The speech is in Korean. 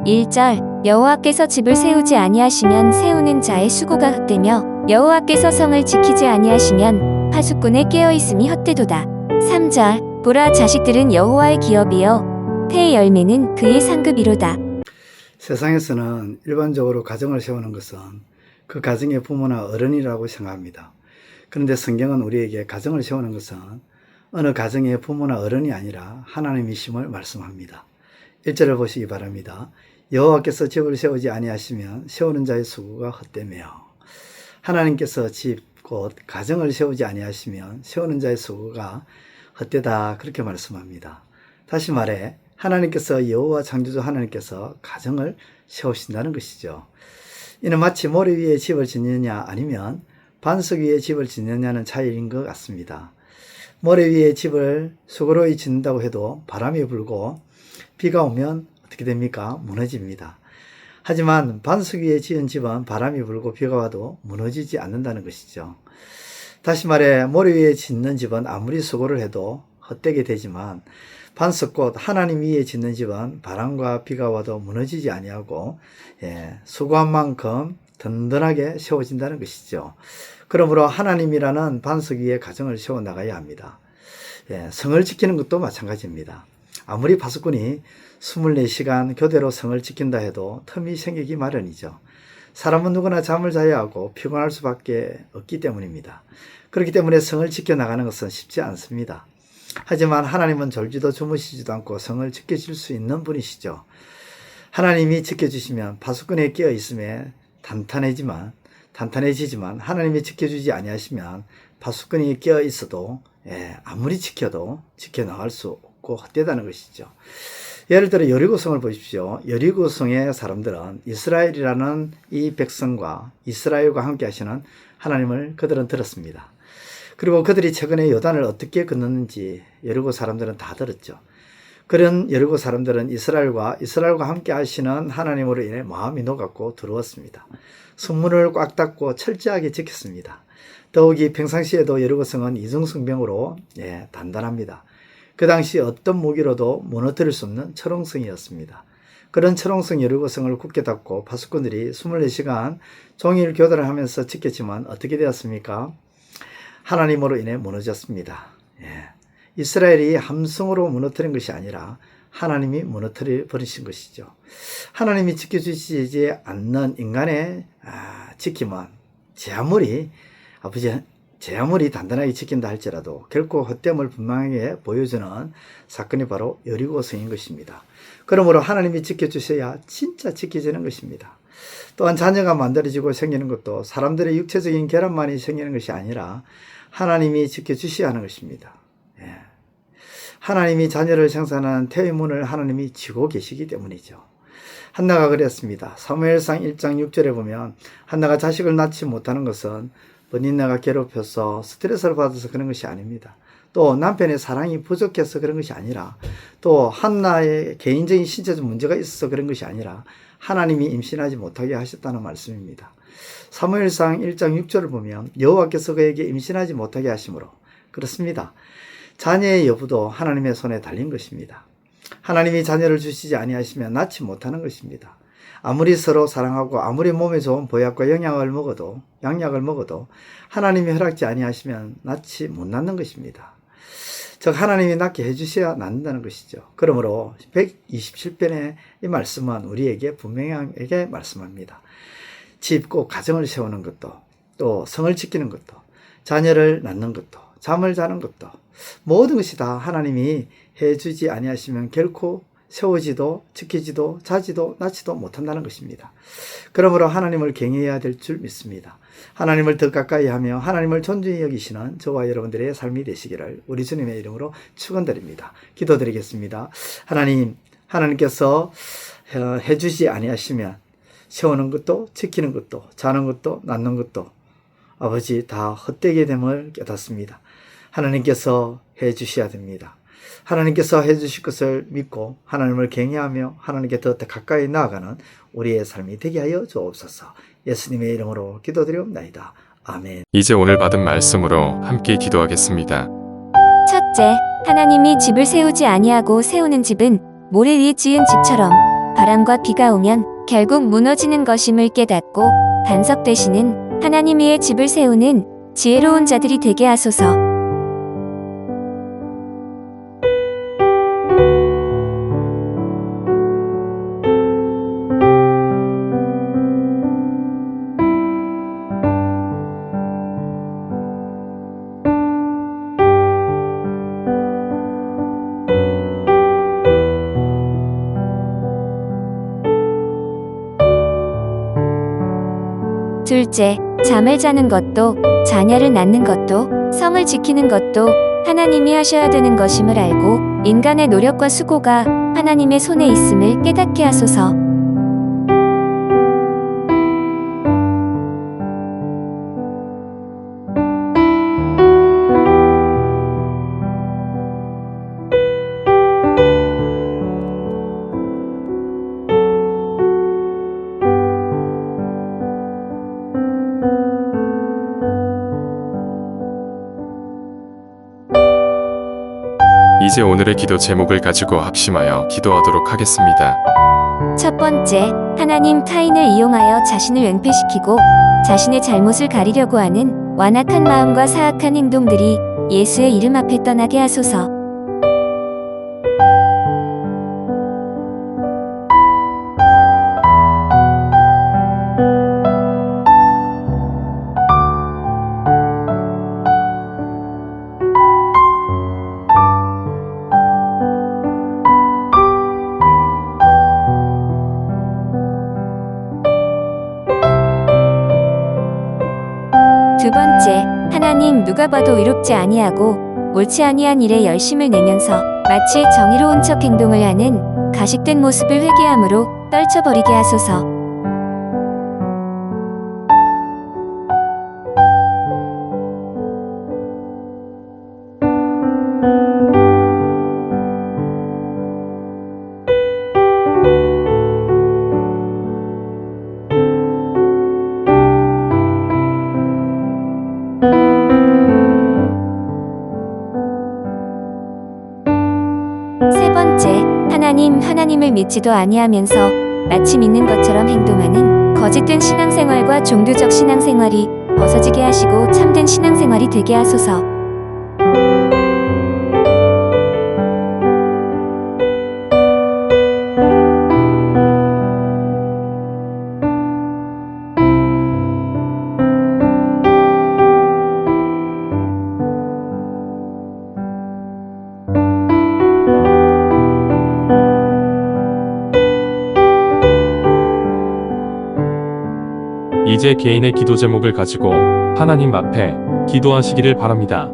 1절 여호와께서 집을 세우지 아니하시면 세우는 자의 수고가 헛되며 여호와께서 성을 지키지 아니하시면 파수꾼의 깨어있음이 헛되도다. 3절 보라 자식들은 여호와의 기업이요 태의 열매는 그의 상급이로다. 세상에서는 일반적으로 가정을 세우는 것은 그 가정의 부모나 어른이라고 생각합니다. 그런데 성경은 우리에게 가정을 세우는 것은 어느 가정의 부모나 어른이 아니라 하나님이심을 말씀합니다. 1절을 보시기 바랍니다. 여호와께서 집을 세우지 아니하시면 세우는 자의 수고가 헛되며, 하나님께서 집 곧 가정을 세우지 아니하시면 세우는 자의 수고가 헛되다, 그렇게 말씀합니다. 다시 말해 하나님께서, 여호와 창조주 하나님께서 가정을 세우신다는 것이죠. 이는 마치 모래 위에 집을 짓느냐 아니면 반석 위에 집을 짓느냐는 차이인 것 같습니다. 모래 위에 집을 수고로이 짓는다고 해도 바람이 불고 비가 오면 어떻게 됩니까? 무너집니다. 하지만 반석 위에 지은 집은 바람이 불고 비가 와도 무너지지 않는다는 것이죠. 다시 말해 모래 위에 짓는 집은 아무리 수고를 해도 헛되게 되지만 반석 곧 하나님 위에 짓는 집은 바람과 비가 와도 무너지지 아니하고 수고한 만큼 든든하게 세워진다는 것이죠. 그러므로 하나님이라는 반석 위에 가정을 세워나가야 합니다. 성을 지키는 것도 마찬가지입니다. 아무리 파수꾼이 24시간 교대로 성을 지킨다 해도 틈이 생기기 마련이죠. 사람은 누구나 잠을 자야 하고 피곤할 수밖에 없기 때문입니다. 그렇기 때문에 성을 지켜나가는 것은 쉽지 않습니다. 하지만 하나님은 졸지도 주무시지도 않고 성을 지켜줄 수 있는 분이시죠. 하나님이 지켜주시면 파수꾼에 끼어 있음에 단단해지지만 하나님이 지켜주지 아니하시면 파수꾼이 끼어 있어도 아무리 지켜도 지켜나갈 수 없고 헛되다는 것이죠. 예를 들어 여리고성을 보십시오. 여리고성의 사람들은 이스라엘이라는 이 백성과 이스라엘과 함께 하시는 하나님을 그들은 들었습니다. 그리고 그들이 최근에 요단을 어떻게 건넜는지 여리고 사람들은 다 들었죠. 그런 여리고 사람들은 이스라엘과 함께 하시는 하나님으로 인해 마음이 녹았고 두려웠습니다. 성문을 꽉 닫고 철저하게 지켰습니다. 더욱이 평상시에도 여리고성은 이중성병으로 단단합니다. 그 당시 어떤 무기로도 무너뜨릴 수 없는 철옹성이었습니다. 그런 철옹성 여리고성을 굳게 닫고 파수꾼들이 24시간 종일 교대를 하면서 지켰지만 어떻게 되었습니까? 하나님으로 인해 무너졌습니다. 이스라엘이 함성으로 무너뜨린 것이 아니라 하나님이 무너뜨려 버리신 것이죠. 하나님이 지켜주시지 않는 인간의 지킴은 제 아무리 단단하게 지킨다 할지라도 결코 헛됨을 분명하게 보여주는 사건이 바로 여리고성인 것입니다. 그러므로 하나님이 지켜주셔야 진짜 지켜지는 것입니다. 또한 자녀가 만들어지고 생기는 것도 사람들의 육체적인 결함만이 생기는 것이 아니라 하나님이 지켜주셔야 하는 것입니다. 하나님이 자녀를 생산하는 태의 문을 하나님이 쥐고 계시기 때문이죠. 한나가 그랬습니다. 사무엘상 1장 6절에 보면 한나가 자식을 낳지 못하는 것은 버니나가 괴롭혀서 스트레스를 받아서 그런 것이 아닙니다. 또 남편의 사랑이 부족해서 그런 것이 아니라 또 한나의 개인적인 신체적 문제가 있어서 그런 것이 아니라 하나님이 임신하지 못하게 하셨다는 말씀입니다. 사무엘상 1장 6절을 보면 여호와께서 그에게 임신하지 못하게 하심으로, 그렇습니다. 자녀의 여부도 하나님의 손에 달린 것입니다. 하나님이 자녀를 주시지 아니하시면 낳지 못하는 것입니다. 아무리 서로 사랑하고 아무리 몸에 좋은 보약과 양약을 먹어도 하나님이 허락지 아니하시면 낳지 못 낳는 것입니다. 즉 하나님이 낳게 해주셔야 낳는다는 것이죠. 그러므로 127편의 이 말씀은 우리에게 분명하게 말씀합니다. 집 꼭 가정을 세우는 것도, 또 성을 지키는 것도, 자녀를 낳는 것도, 잠을 자는 것도, 모든 것이 다 하나님이 해주지 아니하시면 결코 세우지도 지키지도 자지도 낳지도 못한다는 것입니다. 그러므로 하나님을 경외해야 될 줄 믿습니다. 하나님을 더 가까이 하며 하나님을 존중히 여기시는 저와 여러분들의 삶이 되시기를 우리 주님의 이름으로 축원드립니다. 기도드리겠습니다. 하나님께서 해주지 아니하시면 세우는 것도 지키는 것도 자는 것도 낳는 것도 아버지 다 헛되게 됨을 깨닫습니다. 하나님께서 해주셔야 됩니다. 하나님께서 해주실 것을 믿고 하나님을 경외하며 하나님께 더 가까이 나아가는 우리의 삶이 되게 하여 주옵소서. 예수님의 이름으로 기도드리옵나이다. 아멘. 이제 오늘 받은 말씀으로 함께 기도하겠습니다. 첫째, 하나님이 집을 세우지 아니하고 세우는 집은 모래 위에 지은 집처럼 바람과 비가 오면 결국 무너지는 것임을 깨닫고 반석되시는 하나님 위에 집을 세우는 지혜로운 자들이 되게 하소서. 둘째, 잠을 자는 것도, 자녀를 낳는 것도, 성을 지키는 것도 하나님이 하셔야 되는 것임을 알고 인간의 노력과 수고가 하나님의 손에 있음을 깨닫게 하소서. 이제 오늘의 기도 제목을 가지고 합심하여 기도하도록 하겠습니다. 첫 번째, 하나님 타인을 이용하여 자신을 은폐시키고 자신의 잘못을 가리려고 하는 완악한 마음과 사악한 행동들이 예수의 이름 앞에 떠나게 하소서. 두 번째, 하나님 누가 봐도 의롭지 아니하고 옳지 아니한 일에 열심을 내면서 마치 정의로운 척 행동을 하는 가식된 모습을 회개함으로 떨쳐버리게 하소서. 세 번째, 하나님을 믿지도 아니하면서 마치 믿는 것처럼 행동하는 거짓된 신앙생활과 종교적 신앙생활이 벗어지게 하시고 참된 신앙생활이 되게 하소서. 이제 개인의 기도 제목을 가지고 하나님 앞에 기도하시기를 바랍니다.